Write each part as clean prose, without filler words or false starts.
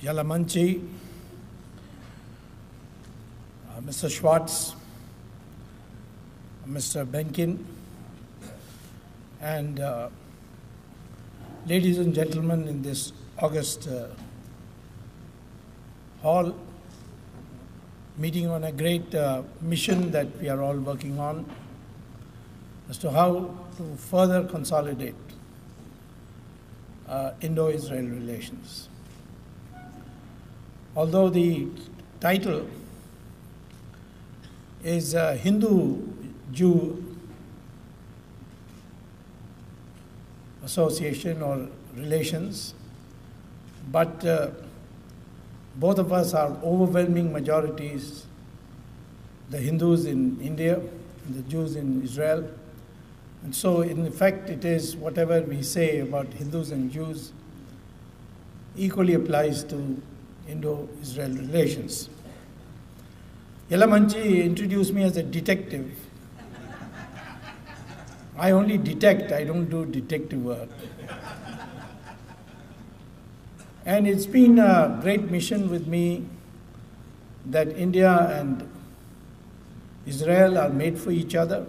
Yalamanchi, Mr. Schwartz, Mr. Benkin, and ladies and gentlemen in this August hall, meeting on a great mission that we are all working on as to how to further consolidate Indo-Israel relations. Although the title is Hindu-Jew Association or Relations, but both of us are overwhelming majorities, the Hindus in India and the Jews in Israel. And so, in effect, it is whatever we say about Hindus and Jews equally applies to Indo-Israel relations. Yalamanchi introduced me as a detective. I only detect, I don't do detective work. And it's been a great mission with me that India and Israel are made for each other,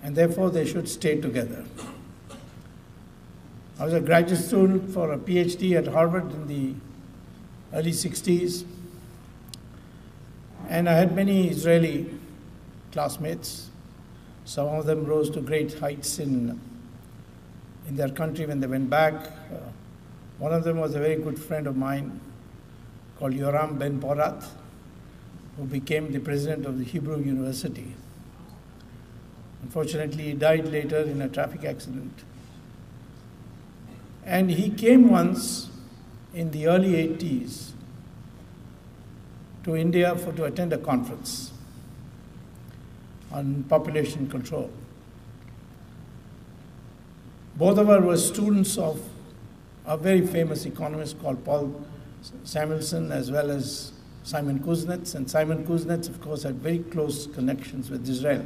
and therefore they should stay together. I was a graduate student for a PhD at Harvard in the early 60s, and I had many Israeli classmates. Some of them rose to great heights in their country when they went back. One of them was a very good friend of mine called Yoram Ben Porat, who became the president of the Hebrew University. Unfortunately, he died later in a traffic accident. And he came once in the early 80s to India to attend a conference on population control. Both of us were students of a very famous economist called Paul Samuelson, as well as Simon Kuznets. And Simon Kuznets, of course, had very close connections with Israel.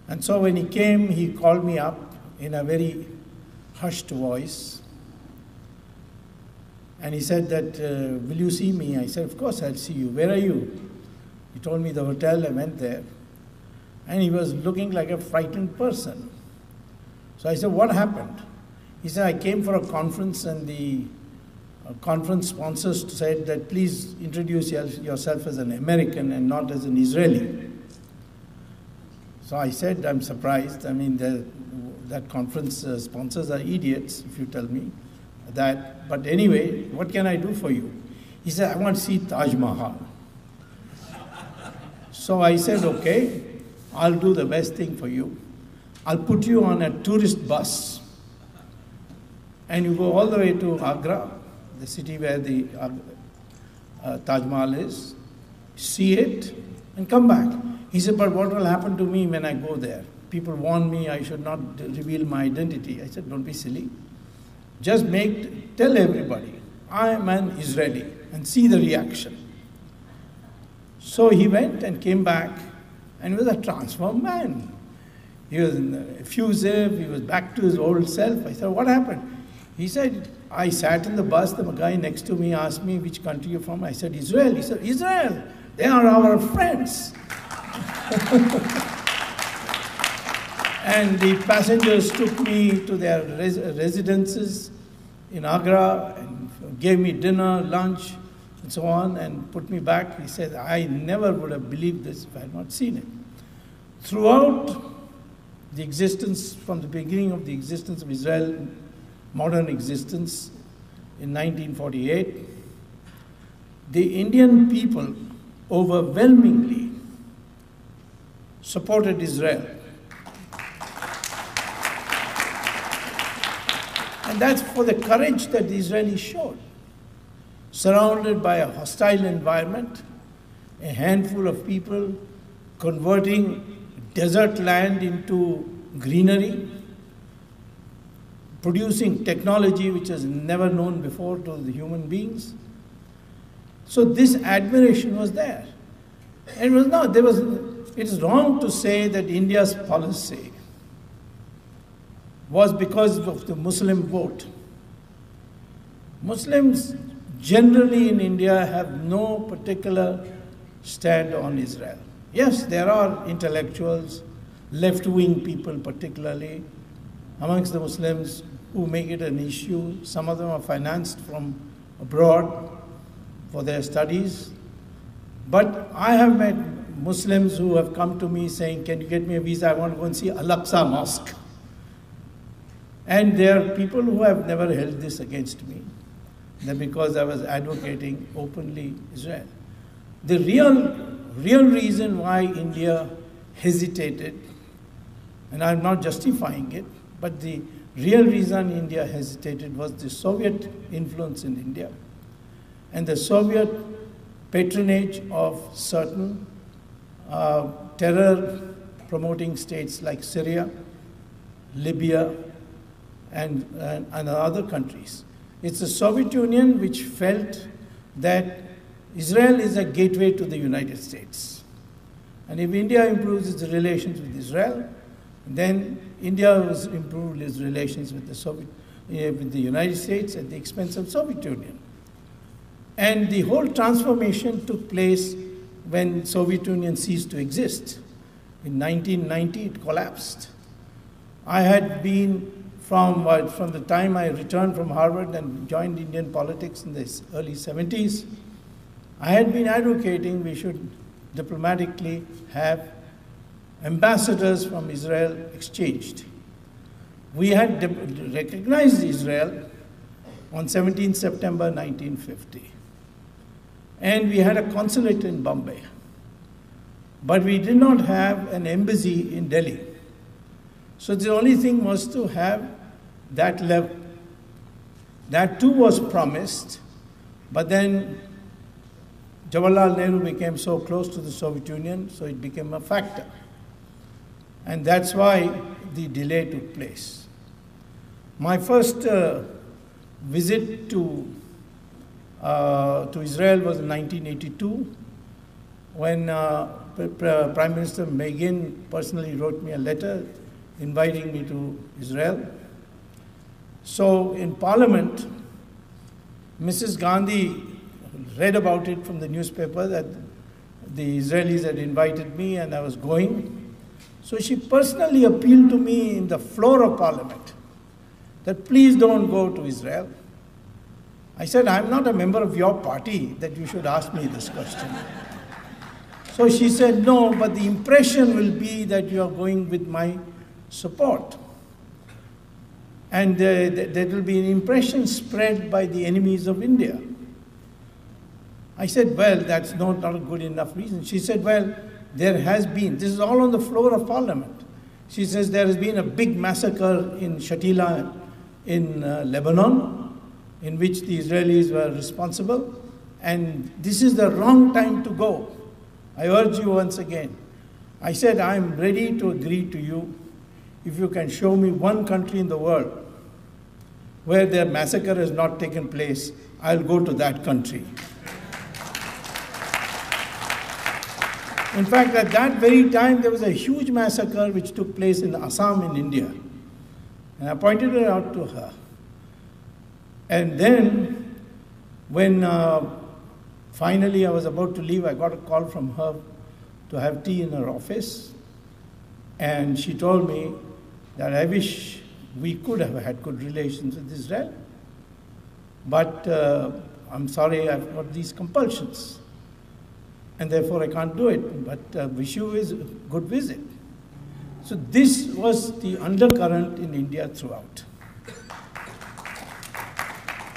And so when he came, he called me up in a very hushed voice. And he said that, will you see me? I said, of course I'll see you. Where are you? He told me the hotel. I went there. And he was looking like a frightened person. So I said, what happened? He said, I came for a conference, and the conference sponsors said that please introduce yourself as an American and not as an Israeli. So I said, I'm surprised. I mean, that conference sponsors are idiots, if you tell me that. But anyway, what can I do for you? He said, I want to see Taj Mahal. So I said, okay, I'll do the best thing for you. I'll put you on a tourist bus, and you go all the way to Agra, the city where the Taj Mahal is, see it, and come back. He said, but what will happen to me when I go there? People warn me I should not reveal my identity. I said, don't be silly. Just tell everybody, I am an Israeli, and see the reaction. So he went and came back, and he was a transformed man. He was effusive, he was back to his old self. I said, what happened? He said, I sat in the bus, the guy next to me asked me, which country you're from? I said, Israel. He said, Israel, they are our friends. And the passengers took me to their residences in Agra and gave me dinner, lunch, and so on, and put me back. He said, I never would have believed this if I had not seen it. Throughout the existence, from the beginning of the existence of Israel, modern existence in 1948, the Indian people overwhelmingly supported Israel. And that's for the courage that the Israelis showed. Surrounded by a hostile environment, a handful of people converting desert land into greenery, producing technology which was never known before to the human beings. So this admiration was there. And it was not, it is wrong to say that India's policy was because of the Muslim vote. Muslims generally in India have no particular stand on Israel. Yes, there are intellectuals, left-wing people particularly, amongst the Muslims who make it an issue. Some of them are financed from abroad for their studies. But I have met Muslims who have come to me saying, can you get me a visa? I want to go and see Al-Aqsa Mosque. And there are people who have never held this against me, that because I was advocating openly Israel. The real reason why India hesitated, and I'm not justifying it, but the real reason India hesitated was the Soviet influence in India and the Soviet patronage of certain terror-promoting states like Syria, Libya, and other countries. It's the Soviet Union which felt that Israel is a gateway to the United States. And if India improves its relations with Israel, then India has improved its relations with the United States at the expense of the Soviet Union. And the whole transformation took place when Soviet Union ceased to exist. In 1990, it collapsed. I had been from the time I returned from Harvard and joined Indian politics in the early 70s, I had been advocating we should diplomatically have ambassadors from Israel exchanged. We had recognized Israel on 17 September 1950. And we had a consulate in Bombay. But we did not have an embassy in Delhi. So the only thing was to have that level. That too was promised, but then Jawaharlal Nehru became so close to the Soviet Union, so it became a factor. And that's why the delay took place. My first visit to Israel was in 1982, when Prime Minister Begin personally wrote me a letter inviting me to Israel. So in Parliament, Mrs. Gandhi read about it from the newspaper that the Israelis had invited me and I was going. So she personally appealed to me in the floor of Parliament that please don't go to Israel. I said, I'm not a member of your party that you should ask me this question. So she said, no, but the impression will be that you are going with my support. And there will be an impression spread by the enemies of India. I said, well, that's not a good enough reason. She said, well, there has been, this is all on the floor of Parliament. She says there has been a big massacre in Shatila in Lebanon, in which the Israelis were responsible, and this is the wrong time to go. I urge you once again. I said, I'm ready to agree to you if you can show me one country in the world where their massacre has not taken place. I'll go to that country. In fact, at that very time, there was a huge massacre which took place in Assam in India. And I pointed it out to her. And then, when finally I was about to leave, I got a call from her to have tea in her office. And she told me that I wish we could have had good relations with Israel. But I'm sorry, I've got these compulsions. And therefore I can't do it, but wish you a good visit. So this was the undercurrent in India throughout.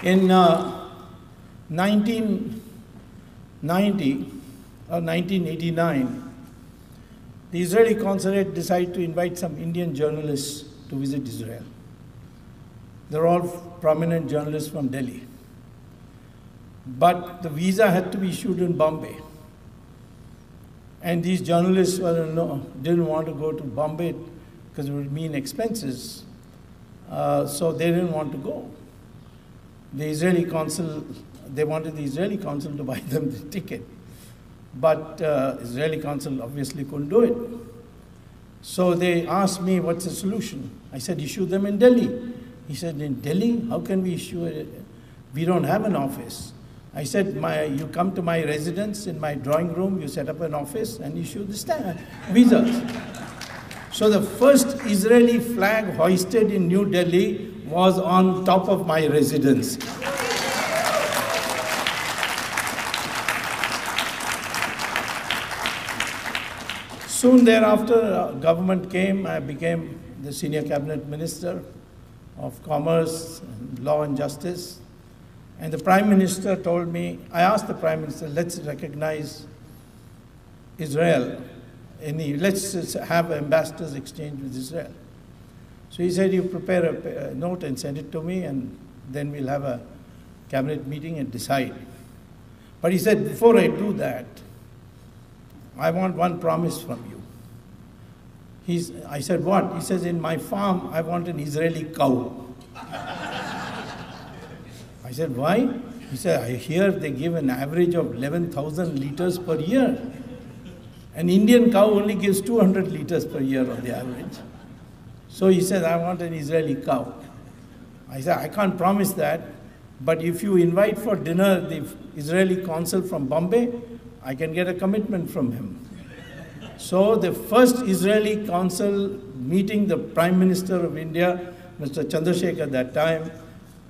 In 1990 or 1989, the Israeli consulate decided to invite some Indian journalists to visit Israel. They're all prominent journalists from Delhi. But the visa had to be issued in Bombay. And these journalists didn't want to go to Bombay because it would mean expenses. So they didn't want to go. The Israeli consul, they wanted the Israeli consul to buy them the ticket. But Israeli consul obviously couldn't do it. So they asked me, what's the solution? I said, issue them in Delhi. He said, in Delhi, how can we issue it? We don't have an office. I said, you come to my residence in my drawing room, you set up an office and issue the visas. So the first Israeli flag hoisted in New Delhi was on top of my residence. Soon thereafter, government came. I became the senior cabinet minister of commerce, law and justice. And the prime minister told me, I asked the prime minister, let's recognize Israel. Let's have ambassadors exchange with Israel. So he said, you prepare a note and send it to me, and then we'll have a cabinet meeting and decide. But he said, before I do that, I want one promise from you. I said, what? He says, in my farm, I want an Israeli cow. I said, why? He said, I hear they give an average of 11,000 liters per year. An Indian cow only gives 200 liters per year on the average. So he said, I want an Israeli cow. I said, I can't promise that, but if you invite for dinner the Israeli consul from Bombay, I can get a commitment from him. So the first Israeli consul meeting the Prime Minister of India, Mr. Chandrasekhar at that time,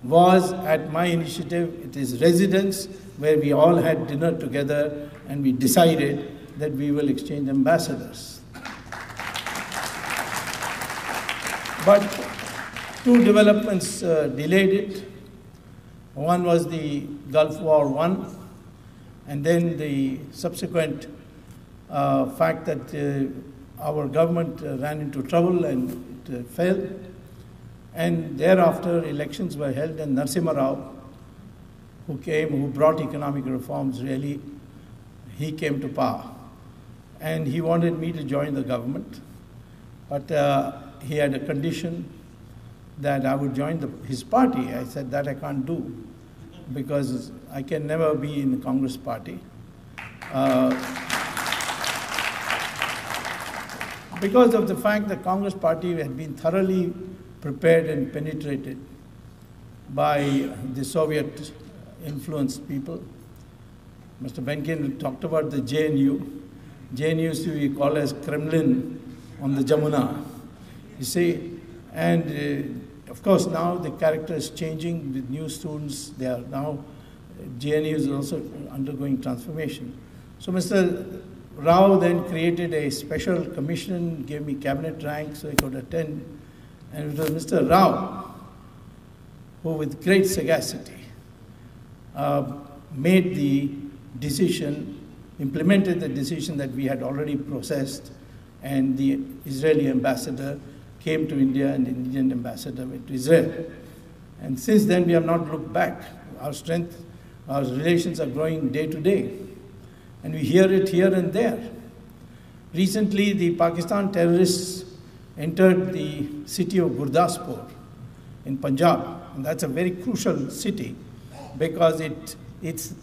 was at my initiative, at his residence, where we all had dinner together and we decided that we will exchange ambassadors. But two developments delayed it. One was the Gulf War I, and then the subsequent fact that our government ran into trouble and it fell. And thereafter, elections were held, and Narasimha Rao, who brought economic reforms, really, he came to power. And he wanted me to join the government, but he had a condition that I would join his party. I said that I can't do, because I can never be in the Congress party. Because of the fact that Congress party had been thoroughly prepared and penetrated by the Soviet-influenced people. Mr. Benkin talked about the JNU. JNU used to be called as Kremlin on the Jamuna, you see. And of course now the character is changing with new students. They are now, JNU is also undergoing transformation. So Mr. Rao then created a special commission, gave me cabinet rank so I could attend. And it was Mr. Rao who, with great sagacity, made the decision, implemented the decision that we had already processed, and the Israeli ambassador came to India and the Indian ambassador went to Israel. And since then we have not looked back. Our strength, our relations are growing day to day. And we hear it here and there. Recently, the Pakistan terrorists entered the city of Gurdaspur in Punjab. And that's a very crucial city because it's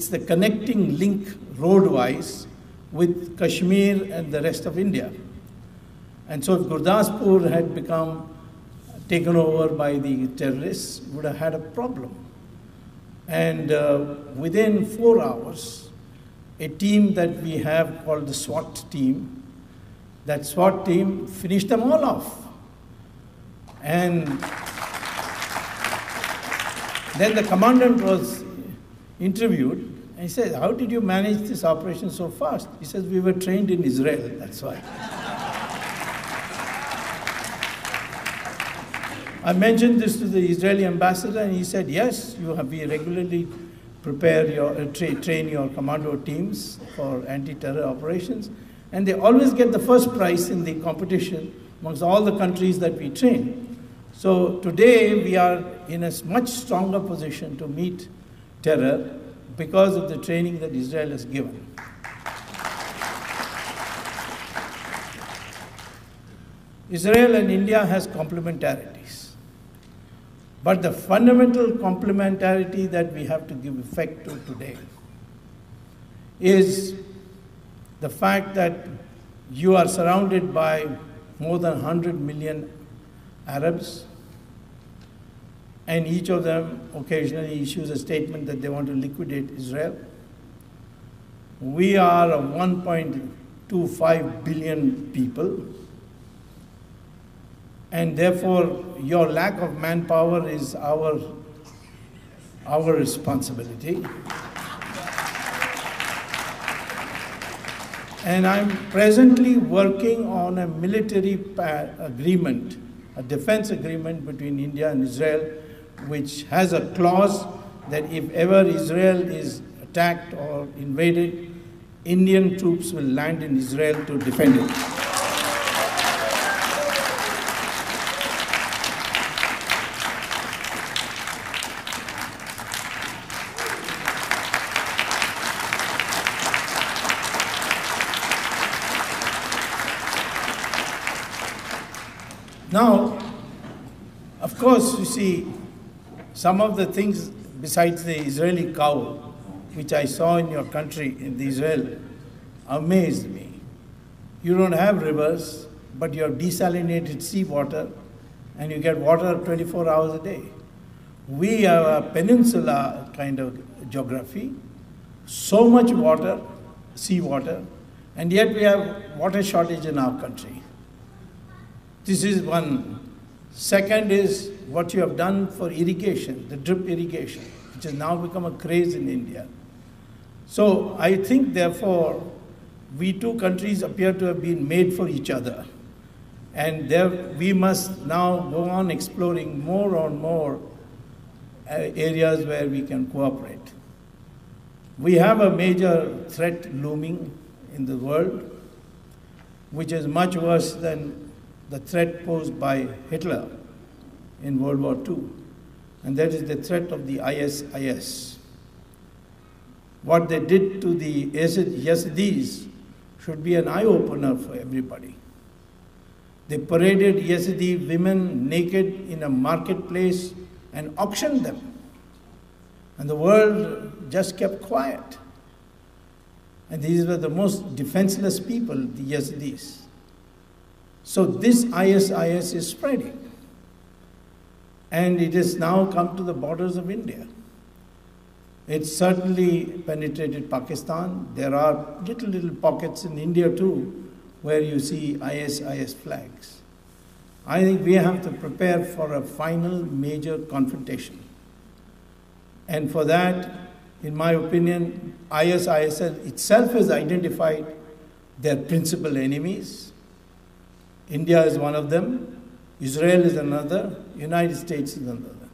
the connecting link road-wise with Kashmir and the rest of India. And so if Gurdaspur had become taken over by the terrorists, would have had a problem. And within 4 hours, a team that we have called the SWAT team, that SWAT team finished them all off. And then the commandant was interviewed, and he said, how did you manage this operation so fast? He says, we were trained in Israel, that's why. I mentioned this to the Israeli ambassador, and he said, yes, we regularly prepare train your commando teams for anti-terror operations, and they always get the first prize in the competition amongst all the countries that we train. So today we are in a much stronger position to meet terror because of the training that Israel has given. Israel and India has complementarities. But the fundamental complementarity that we have to give effect to today is the fact that you are surrounded by more than 100 million Arabs, and each of them occasionally issues a statement that they want to liquidate Israel. We are 1.25 billion people, and therefore your lack of manpower is our responsibility. And I'm presently working on a military agreement, a defense agreement between India and Israel, which has a clause that if ever Israel is attacked or invaded, Indian troops will land in Israel to defend it. Now, of course, you see, some of the things besides the Israeli cow, which I saw in your country, in Israel, amazed me. You don't have rivers, but you have desalinated seawater, and you get water 24 hours a day. We have a peninsula kind of geography, so much water, seawater, and yet we have water shortage in our country. This is one. Second is what you have done for irrigation, the drip irrigation, which has now become a craze in India. So I think, therefore, we two countries appear to have been made for each other. And we must now go on exploring more and more areas where we can cooperate. We have a major threat looming in the world, which is much worse than the threat posed by Hitler in World War II, and that is the threat of the ISIS. What they did to the Yazidis should be an eye-opener for everybody. They paraded Yazidi women naked in a marketplace and auctioned them. And the world just kept quiet. And these were the most defenseless people, the Yazidis. So this ISIS is spreading. And it has now come to the borders of India. It's certainly penetrated Pakistan. There are little pockets in India too, where you see ISIS flags. I think we have to prepare for a final major confrontation. And for that, in my opinion, ISIS itself has identified their principal enemies. India is one of them, Israel is another, United States is another.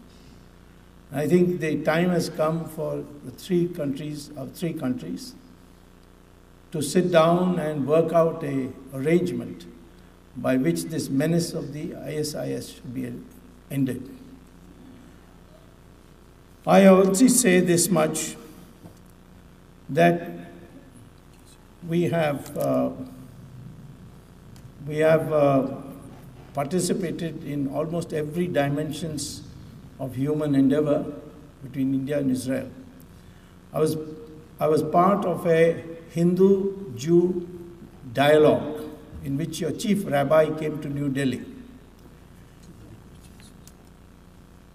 I think the time has come for the three countries to sit down and work out an arrangement by which this menace of the ISIS should be ended. I also say this much, that we have participated in almost every dimensions of human endeavor between India and Israel. I was part of a Hindu-Jew dialogue in which your chief rabbi came to New Delhi.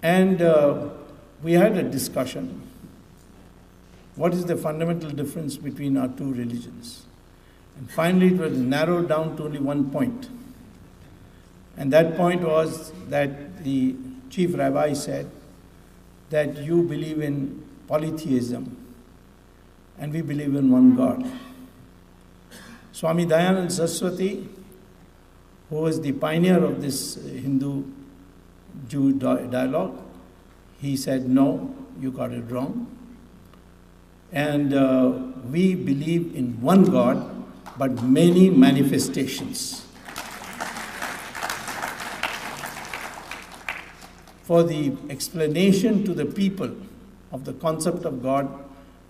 And we had a discussion. What is the fundamental difference between our two religions? And finally it was narrowed down to only one point. And that point was that the chief rabbi said that you believe in polytheism and we believe in one God. Swami Dayanand Saraswati, who was the pioneer of this Hindu-Jew dialogue, he said, no, you got it wrong. And we believe in one God, but many manifestations. For the explanation to the people of the concept of God,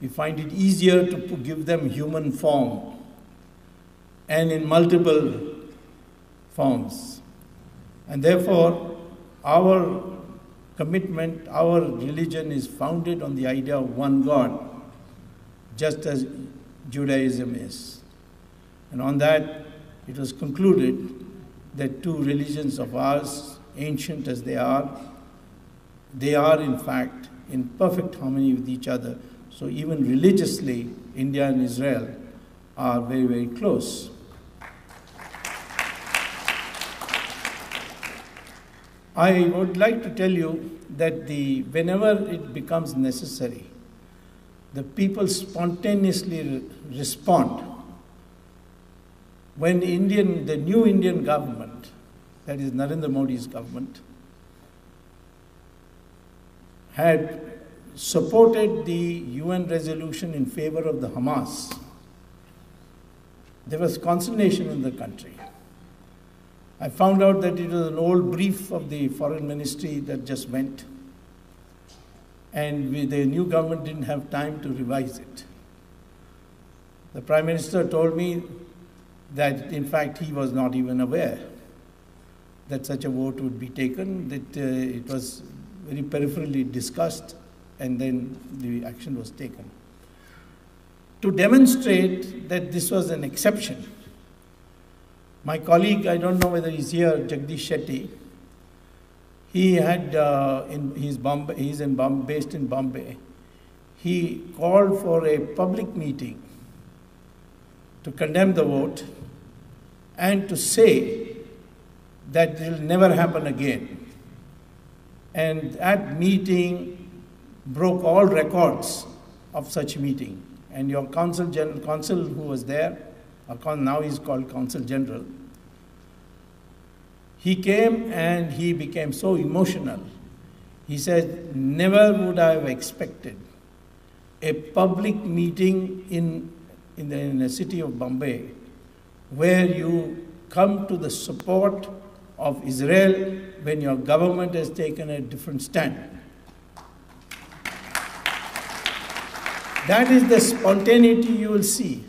we find it easier to give them human form and in multiple forms. And therefore, our commitment, our religion is founded on the idea of one God, just as Judaism is. And on that, it was concluded that two religions of ours, ancient as they are in fact in perfect harmony with each other. So even religiously, India and Israel are very, very close. I would like to tell you that whenever it becomes necessary, the people spontaneously respond. When the new Indian government, that is Narendra Modi's government, had supported the UN resolution in favor of the Hamas, there was consternation in the country. I found out that it was an old brief of the foreign ministry that just went, and the new government didn't have time to revise it. The Prime Minister told me that, in fact, he was not even aware that such a vote would be taken, that it was very peripherally discussed, and then the action was taken. To demonstrate that this was an exception, my colleague, I don't know whether he's here, Jagdish Shetty, he had, based in Bombay, he called for a public meeting to condemn the vote and to say that it will never happen again. And that meeting broke all records of such meeting. And your consul who was there, now he's called Consul General, he came and he became so emotional. He said, never would I have expected a public meeting in the city of Bombay where you come to the support of Israel when your government has taken a different stand. That is the spontaneity you will see.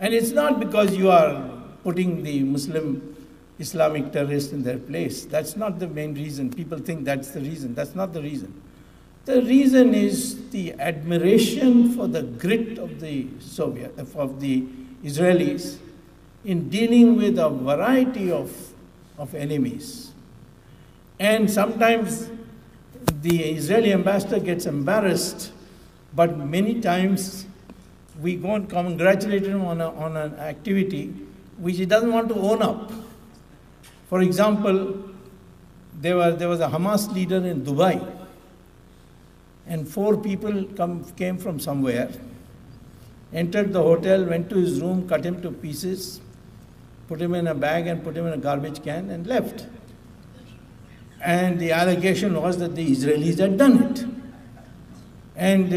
And it's not because you are putting the Muslim Islamic terrorists in their place. That's not the main reason. People think that's the reason. That's not the reason. The reason is the admiration for the grit of the Israelis in dealing with a variety of enemies. And sometimes the Israeli ambassador gets embarrassed, but many times we go and congratulate him on an activity which he doesn't want to own up. For example, there was a Hamas leader in Dubai, and 4 people came from somewhere, entered the hotel, went to his room, cut him to pieces, put him in a bag and put him in a garbage can and left. And the allegation was that the Israelis had done it. And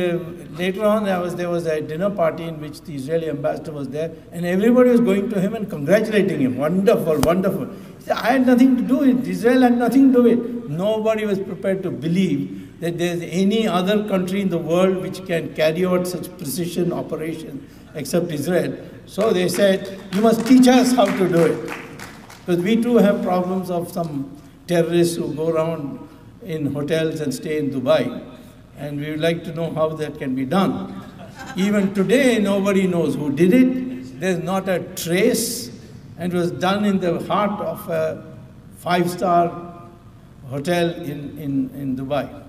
later on, there was a dinner party in which the Israeli ambassador was there, and everybody was going to him and congratulating him. Wonderful, wonderful. He said, I had nothing to do with it. Israel had nothing to do with it. Nobody was prepared to believe that there is any other country in the world which can carry out such precision operations except Israel. So they said, you must teach us how to do it. Because we too have problems of some terrorists who go around in hotels and stay in Dubai. And we would like to know how that can be done. Even today, nobody knows who did it. There's not a trace. And it was done in the heart of a 5-star hotel in Dubai.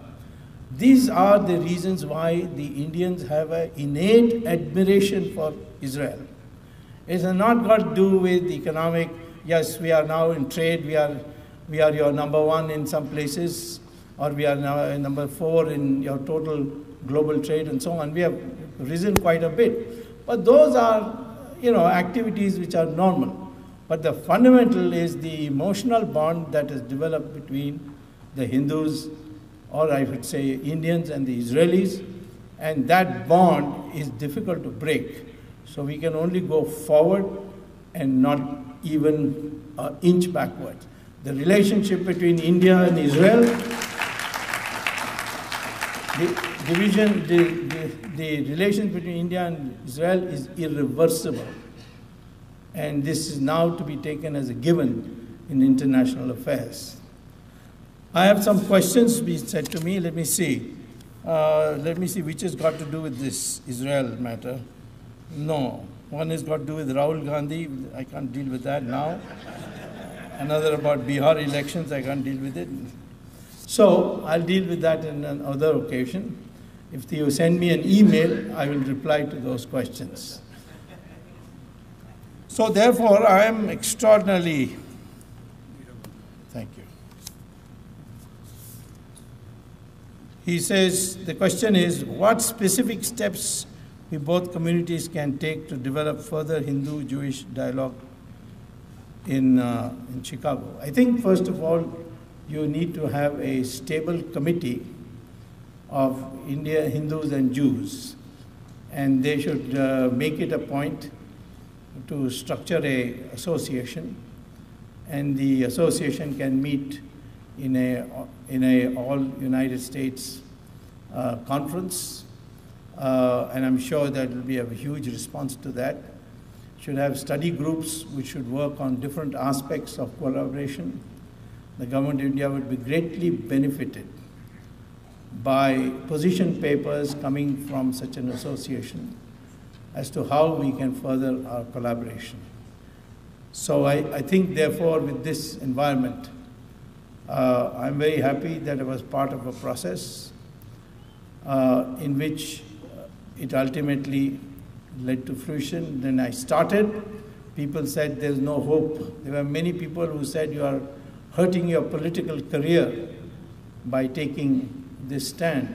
These are the reasons why the Indians have an innate admiration for Israel. It has not got to do with economic, yes, we are now in trade, we are your number 1 in some places, or we are now number 4 in your total global trade and so on. We have risen quite a bit. But those are, activities which are normal. But the fundamental is the emotional bond that is developed between the Hindus, or I would say Indians and the Israelis, and that bond is difficult to break. So we can only go forward and not even an inch backwards. The relationship between India and Israel, the relations between India and Israel is irreversible. And this is now to be taken as a given in international affairs. I have some questions being said to me. Let me see. Which has got to do with this Israel matter. No. One has got to do with Rahul Gandhi. I can't deal with that now. Another about Bihar elections, I can't deal with it. So I'll deal with that in another occasion. If you send me an email, I will reply to those questions. So therefore, I am extraordinarily, thank you. He says, the question is, what specific steps we both communities can take to develop further Hindu-Jewish dialogue in Chicago? I think, first of all, you need to have a stable committee of India, Hindus and Jews, and they should make it a point to structure a association, and the association can meet in a all United States conference, and I'm sure that will be a huge response to that. Should have study groups which should work on different aspects of collaboration. The government of India would be greatly benefited by position papers coming from such an association as to how we can further our collaboration. So I think, therefore, with this environment, I'm very happy that I was part of a process in which it ultimately led to fruition. Then I started, people said there's no hope. There were many people who said you are hurting your political career by taking this stand,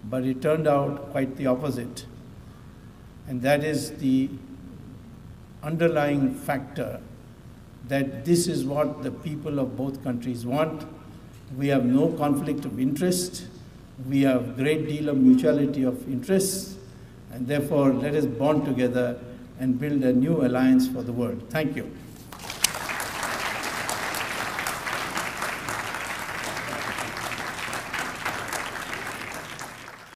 but it turned out quite the opposite. And that is the underlying factor, that this is what the people of both countries want. We have no conflict of interest. We have a great deal of mutuality of interests, and therefore let us bond together and build a new alliance for the world. Thank you.